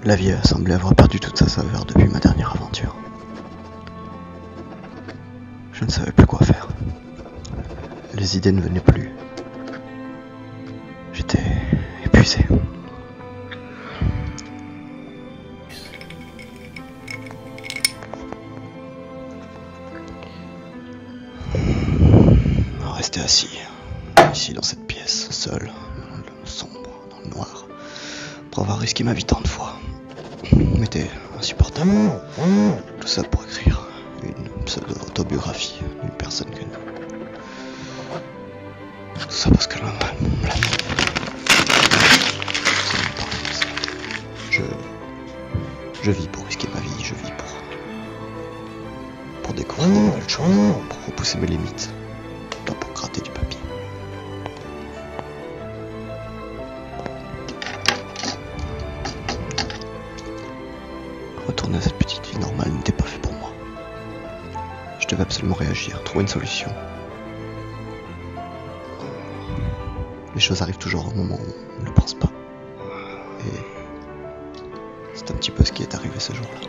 La vie a semblé avoir perdu toute sa saveur depuis ma dernière aventure. Je ne savais plus quoi faire. Les idées ne venaient plus. J'étais épuisé. Rester assis, ici dans cette pièce, seul, sombre, dans le noir, pour avoir risqué ma vie tant de fois, m'était insupportable. Tout ça pour écrire une pseudo-autobiographie d'une personne connue. Tout ça parce que l'amour. Je vis pour risquer ma vie, je vis pour découvrir de nouvelles choses, pour repousser mes limites, pas pour gratter du papier. Retourner à cette petite vie normale n'était pas fait pour moi. Je devais absolument réagir, trouver une solution. Les choses arrivent toujours au moment où on ne le pense pas. Et c'est un petit peu ce qui est arrivé ce jour-là.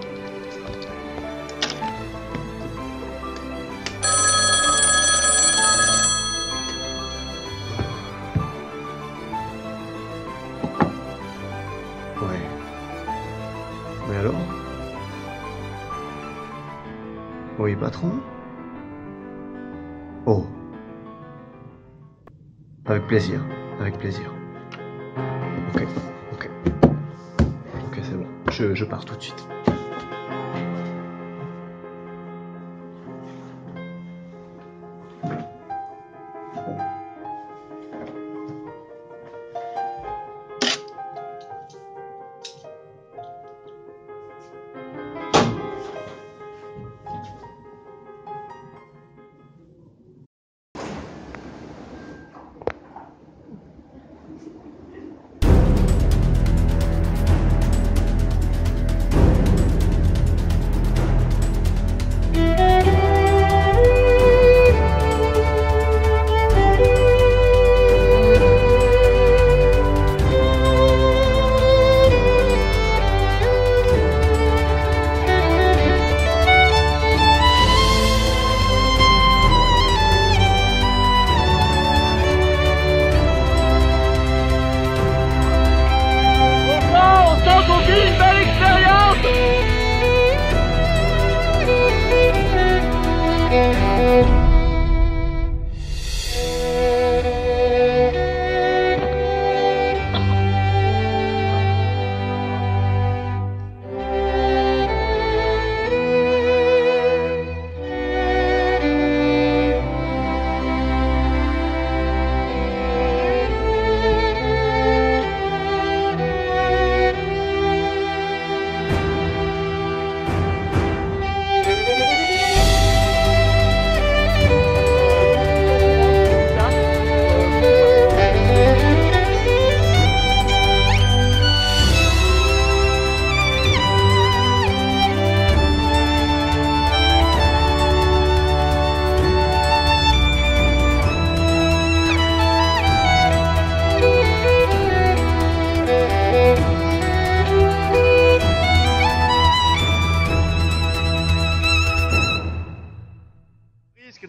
Ouais. Mais alors? Oui, patron? Oh. Avec plaisir, avec plaisir. Ok, ok. Ok, c'est bon. Je pars tout de suite.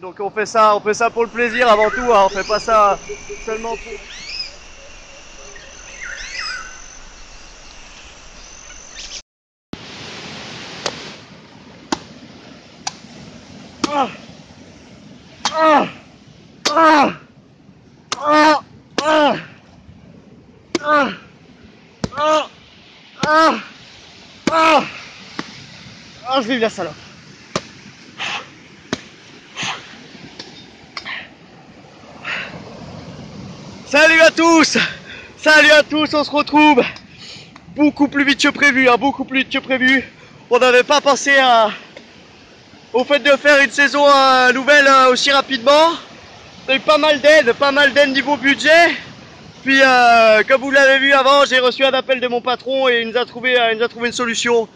Donc on fait ça pour le plaisir avant tout, hein, on fait pas ça seulement pour... Ah. Ah. Ah. Ah. Ah. Ah. Ah. Ah. Ah. Ah, je vive la salope. Salut à tous! Salut à tous, on se retrouve beaucoup plus vite que prévu, hein, beaucoup plus vite que prévu. On n'avait pas pensé au fait de faire une saison nouvelle aussi rapidement. On a eu pas mal d'aide niveau budget. Puis comme vous l'avez vu avant, j'ai reçu un appel de mon patron et il nous a trouvé une solution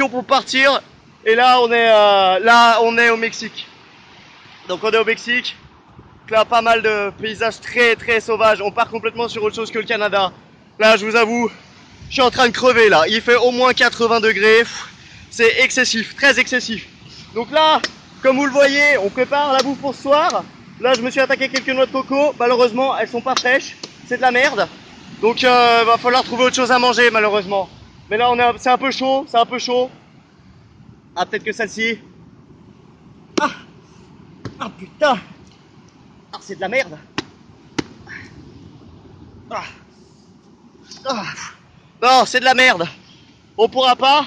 pour partir. Et là on est au Mexique. Donc on est au Mexique. Là, pas mal de paysages très sauvages. On part complètement sur autre chose que le Canada. Là, je vous avoue, Je suis en train de crever là. Il fait au moins 80 degrés. C'est excessif, très excessif. Donc là, comme vous le voyez, on prépare la bouffe pour ce soir. Là, je me suis attaqué quelques noix de coco. Malheureusement, elles sont pas fraîches. C'est de la merde. Donc, va falloir trouver autre chose à manger, malheureusement. Mais là, c'est un peu chaud, c'est un peu chaud. Ah, peut-être que celle-ci. Ah putain. Ah, c'est de la merde. Non, c'est de la merde. On pourra pas.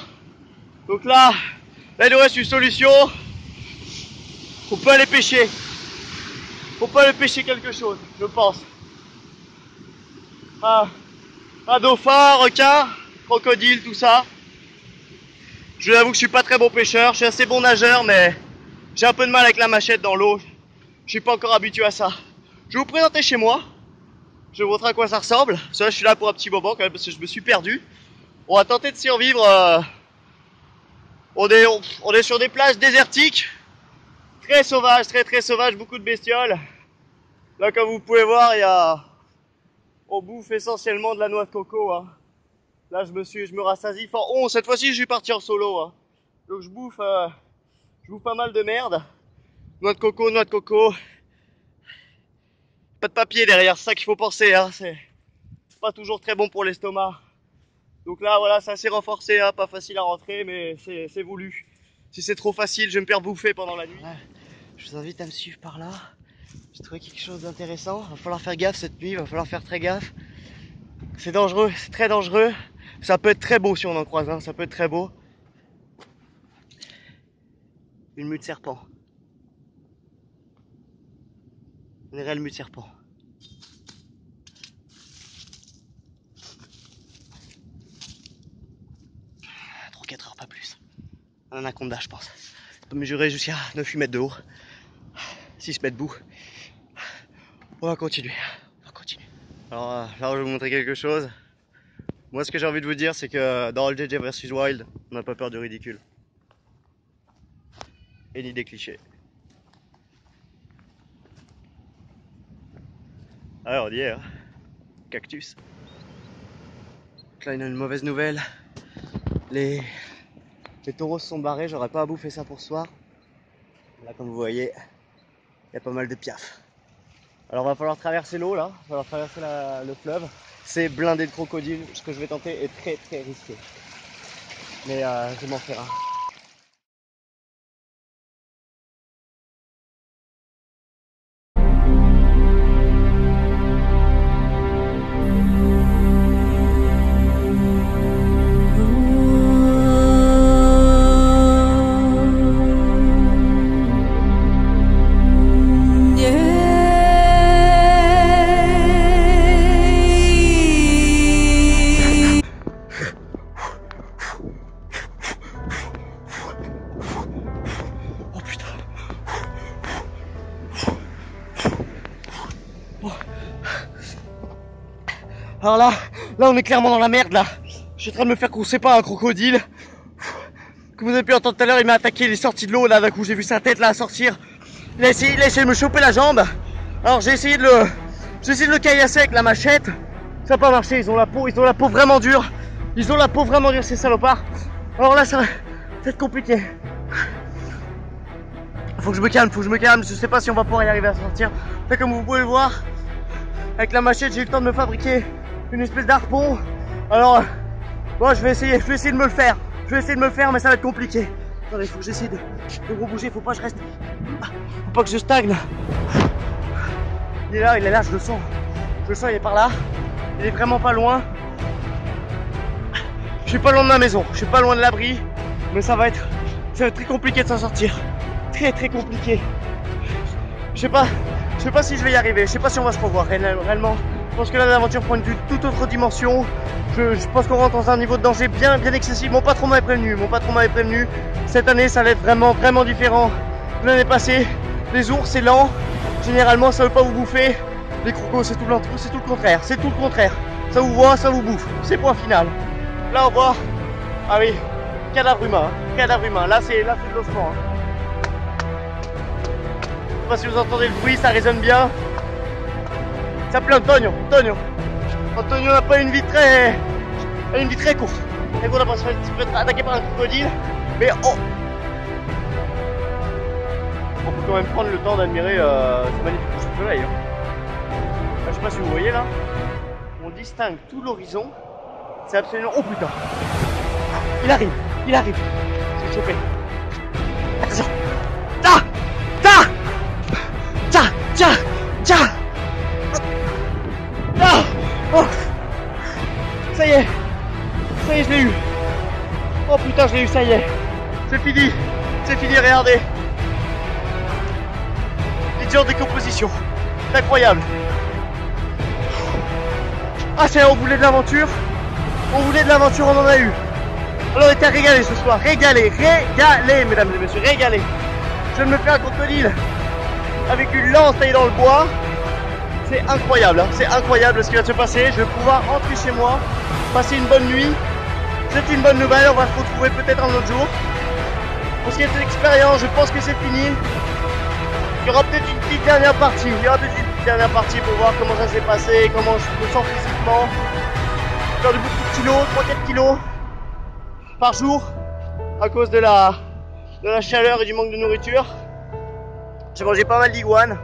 Donc là, il nous reste une solution. On peut aller pêcher. On peut aller pêcher quelque chose, je pense. Un dauphin, requin, crocodile, tout ça. Je vous avoue que je suis pas très bon pêcheur. Je suis assez bon nageur, mais j'ai un peu de mal avec la machette dans l'eau. Je suis pas encore habitué à ça. Je vais vous présenter chez moi. Je vais vous montrer à quoi ça ressemble. Ça, je suis là pour un petit moment quand même parce que je me suis perdu. On va tenter de survivre. On est sur des plages désertiques. Très sauvages, très sauvages, beaucoup de bestioles. Là, comme vous pouvez voir, on bouffe essentiellement de la noix de coco. Hein. Là, je me rassasie. Enfin, cette fois-ci, je suis parti en solo. Hein. Donc, je bouffe pas mal de merde. Noix de coco. Pas de papier derrière, c'est ça qu'il faut penser. Hein. C'est pas toujours très bon pour l'estomac. Donc là, voilà, c'est assez renforcé. Hein. Pas facile à rentrer, mais c'est voulu. Si c'est trop facile, je vais me faire bouffer pendant la nuit. Ouais. Je vous invite à me suivre par là. J'ai trouvé quelque chose d'intéressant. Il va falloir faire gaffe cette nuit, il va falloir faire très gaffe. C'est dangereux, c'est très dangereux. Ça peut être très beau si on en croise un, ça peut être très beau. Une mue de serpent. Une réelle mue de serpent. 3-4 heures, pas plus. Un anaconda, je pense. Ça peut mesurer jusqu'à 9-8 mètres de haut. 6 mètres bout. On va continuer. Alors là, je vais vous montrer quelque chose. Moi, ce que j'ai envie de vous dire, c'est que dans le JJ vs Wild, on n'a pas peur du ridicule. Et ni des clichés. Alors, on y est, hein. Cactus. Donc là, il y a une mauvaise nouvelle. Les taureaux se sont barrés, j'aurais pas à bouffer ça pour ce soir. Là, comme vous voyez, il y a pas mal de piaf. Alors, va falloir traverser l'eau là, va falloir traverser le fleuve. C'est blindé de crocodiles. Ce que je vais tenter est très risqué. Mais je vais m'en faire un. Alors là, on est clairement dans la merde là. Je suis en train de me faire courser par un crocodile. Comme vous avez pu entendre tout à l'heure, il m'a attaqué, il est sorti de l'eau là, d'un coup j'ai vu sa tête là sortir. Il a essayé de me choper la jambe. Alors j'ai essayé de le caillasser avec la machette. Ça n'a pas marché, ils ont la peau vraiment dure. Ces salopards. Alors là ça va être compliqué. Faut que je me calme, je sais pas si on va pouvoir y arriver à sortir. Là, comme vous pouvez le voir, avec la machette j'ai eu le temps de me fabriquer une espèce d'harpon. Alors bon, je vais essayer de me le faire. Mais ça va être compliqué. Attendez, faut que j'essaie de rebouger, faut pas que je reste. Faut pas que je stagne. Il est là, je le sens. Il est par là. Il est vraiment pas loin. Je suis pas loin de ma maison, je suis pas loin de l'abri. Mais ça va être très compliqué de s'en sortir. Très compliqué. Je sais pas si je vais y arriver, je sais pas si on va se revoir réellement. Je pense que là l'aventure prend une toute autre dimension. Je pense qu'on rentre dans un niveau de danger bien excessif. Mon patron m'avait prévenu. Cette année ça va être vraiment différent de l'année passée. Les ours c'est lent, généralement ça veut pas vous bouffer. Les crocos c'est tout le contraire. Ça vous voit, ça vous bouffe. C'est point final. Là on voit, ah oui, cadavre humain. Là c'est de l'ossement. Je sais pas si vous entendez le bruit, ça résonne bien. Ça s'appelle Antonio. Antonio n'a pas une vie Elle est une vie très courte. Très courte après se faire attaquer par un crocodile. Mais on peut quand même prendre le temps d'admirer ce magnifique coucher de soleil. Je sais pas si vous voyez là. On distingue tout l'horizon. C'est absolument... Oh putain! Il arrive! Il arrive! Je vais choper. Attention! Ta! Ta! Ta! Tiens! Tiens! Ah! Oh! Ça y est! Ça y est, je l'ai eu! Oh putain, je l'ai eu, ça y est! C'est fini! C'est fini, regardez! Les genres de décomposition! C'est incroyable! Ah, c'est on voulait de l'aventure! On voulait de l'aventure, on en a eu! Alors on était régalés ce soir, régalés, régalés, mesdames et messieurs, régalés! Je me fais un crocodile avec une lance taillée dans le bois. C'est incroyable, hein, c'est incroyable ce qui va se passer. Je vais pouvoir rentrer chez moi, passer une bonne nuit. C'est une bonne nouvelle, on va se retrouver peut-être un autre jour. Pour ce qui est de l'expérience, je pense que c'est fini. Il y aura peut-être une petite dernière partie. Il y aura peut-être une petite dernière partie pour voir comment ça s'est passé, comment je me sens physiquement. Faire de beaucoup de kilos, 3-4 kilos par jour à cause de la chaleur et du manque de nourriture. J'ai mangé pas mal d'iguanes.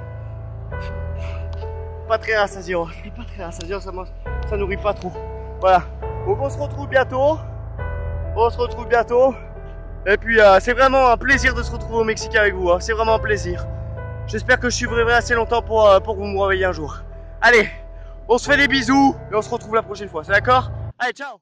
Pas très rassasiant. Je suis pas très rassasiant, ça nourrit pas trop. Voilà. Donc on se retrouve bientôt. On se retrouve bientôt. Et puis c'est vraiment un plaisir de se retrouver au Mexique avec vous. Hein. C'est vraiment un plaisir. J'espère que je suivrai assez longtemps pour que vous me réveillez un jour. Allez, on se fait des bisous et on se retrouve la prochaine fois. C'est d'accord? Allez, ciao!